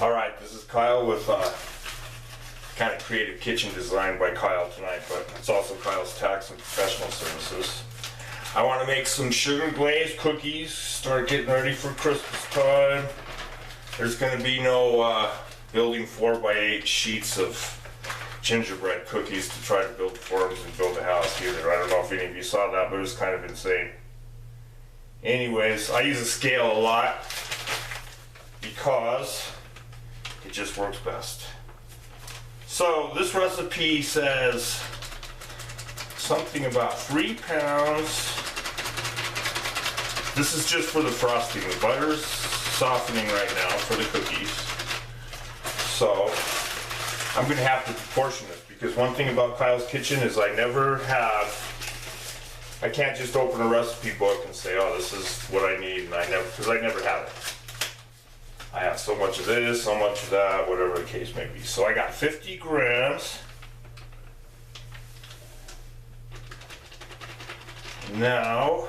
Alright, this is Kyle with kind of creative kitchen design by Kyle tonight, but it's also Kyle's Tax and Professional Services. I want to make some sugar glazed cookies, start getting ready for Christmas time. There's going to be no building 4x8 sheets of gingerbread cookies to try to build forms and build a house either. I don't know if any of you saw that, but it was kind of insane. Anyways, I use a scale a lot because it just works best. So this recipe says something about 3 pounds. This is just for the frosting. The butter's softening right now for the cookies. So I'm gonna have to proportion this because one thing about Kyle's Kitchen is I can't just open a recipe book and say, oh, this is what I need, and because I never have it. I have so much of this, so much of that, whatever the case may be. So I got 50 grams. Now,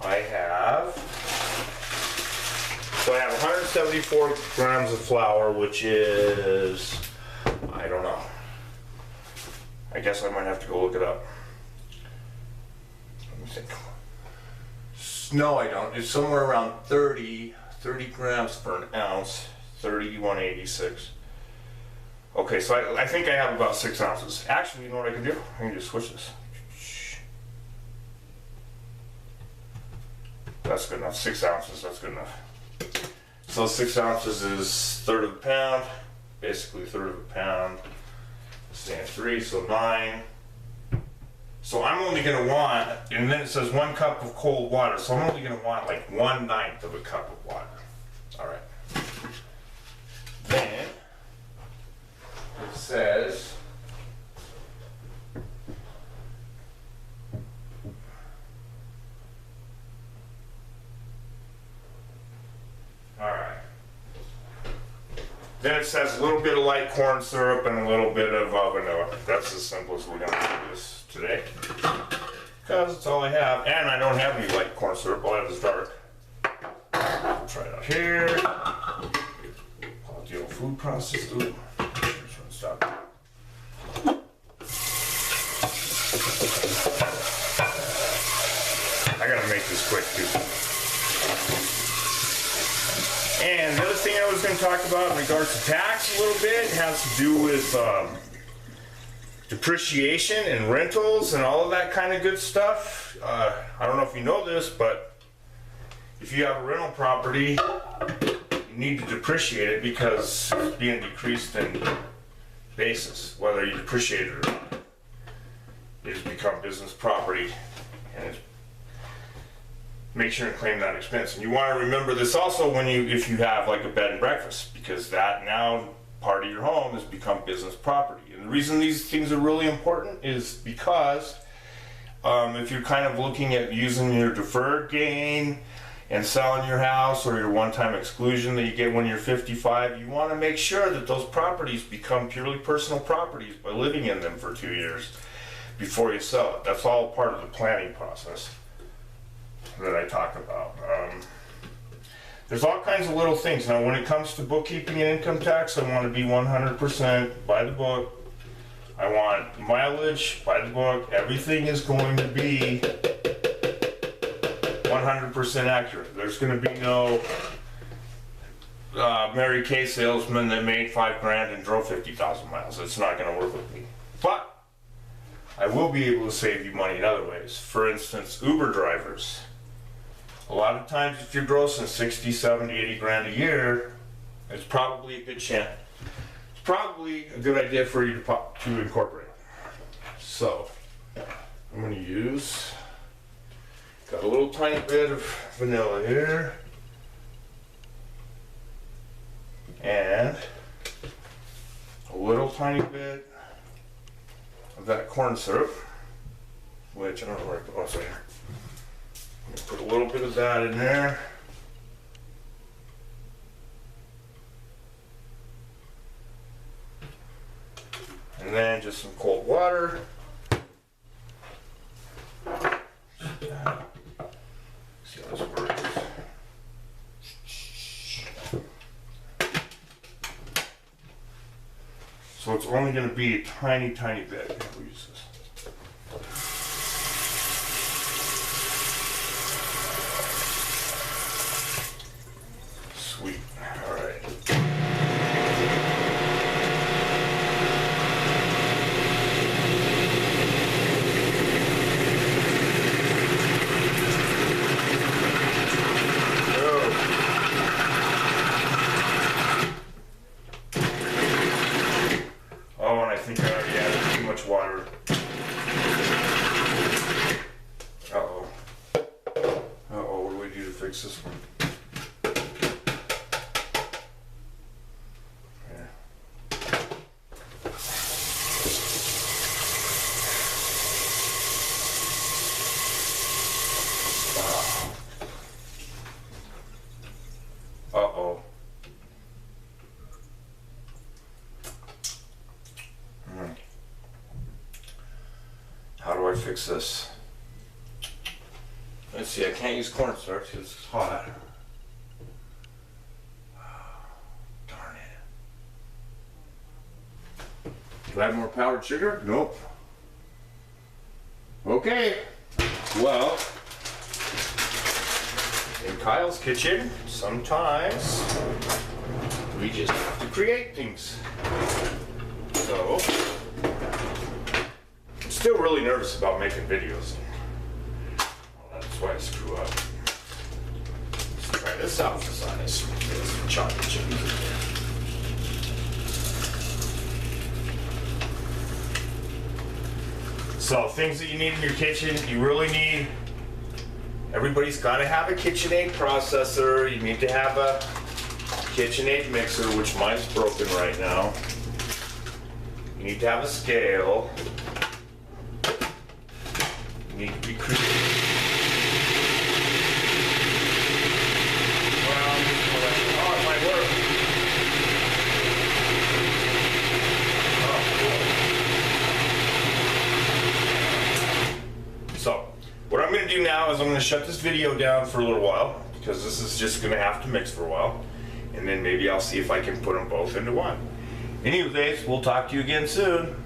I have 174 grams of flour, which is, I don't know. I guess I might have to go look it up. Let me think. No, I don't. It's somewhere around 30 grams per an ounce, 3186. Okay, so I think I have about 6 ounces. Actually, you know what I can do? I can just switch this. That's good enough. 6 ounces, that's good enough. So 6 ounces is a third of a pound, basically a third of a pound. Stand 3, so 9. So I'm only going to want, and then it says 1 cup of cold water, so I'm only going to want like 1/9 of a cup of water. All right. Then it says Then it says a little bit of light corn syrup and a little bit of vanilla. That's as simple as we're going to do this today. Because it's all I have. And I don't have any light corn syrup. All I have is dark. I'll try it out here. Call it the old food process. Ooh. Stop. I gotta make this quick too. And the other thing I was going to talk about in regards to tax a little bit has to do with depreciation and rentals and all of that kind of good stuff. I don't know if you know this, but if you have a rental property, you need to depreciate it because it's being decreased in basis, whether you depreciate it or not. It has become business property, and it's make sure and claim that expense. And you want to remember this also if you have like a bed and breakfast, because that now part of your home has become business property. And the reason these things are really important is because if you're kind of looking at using your deferred gain and selling your house or your one-time exclusion that you get when you're 55, you want to make sure that those properties become purely personal properties by living in them for 2 years before you sell it. That's all part of the planning process that I talk about. There's all kinds of little things. Now when it comes to bookkeeping and income tax, I want to be 100% by the book. I want mileage by the book. Everything is going to be 100% accurate. There's going to be no Mary Kay salesman that made $5,000 and drove 50,000 miles. It's not going to work with me. But I will be able to save you money in other ways. For instance, Uber drivers. A lot of times if you're grossing 60, 70, 80 grand a year, it's probably a good chance. It's probably a good idea for you to incorporate. So, I'm going to got a little tiny bit of vanilla here. And a little tiny bit of that corn syrup, which I don't know where it goes there. Put a little bit of that in there. And then just some cold water. See how this works. it's only going to be a tiny, tiny bit. We'll use this. Sweet. All right. Oh, and I think I already added too much water. Uh-oh. Uh-oh, what do we do to fix this one? Uh-oh. How do I fix this? Let's see, I can't use cornstarch because it's hot. Darn it. Do I have more powdered sugar? Nope. Okay. Well, in Kyle's kitchen, sometimes we just have to create things. So, I'm still really nervous about making videos. Well, that's why I screw up. Let's try this out for size. This chocolate chip. So, things that you need in your kitchen, you really need. Everybody's got to have a KitchenAid processor. You need to have a KitchenAid mixer, which mine's broken right now. You need to have a scale. You need to be creative. Oh, it might work. Oh, cool. So, what I'm going to do now is I'm going to shut this video down for a little while because this is just going to have to mix for a while. And then maybe I'll see if I can put them both into one. Anyways, we'll talk to you again soon.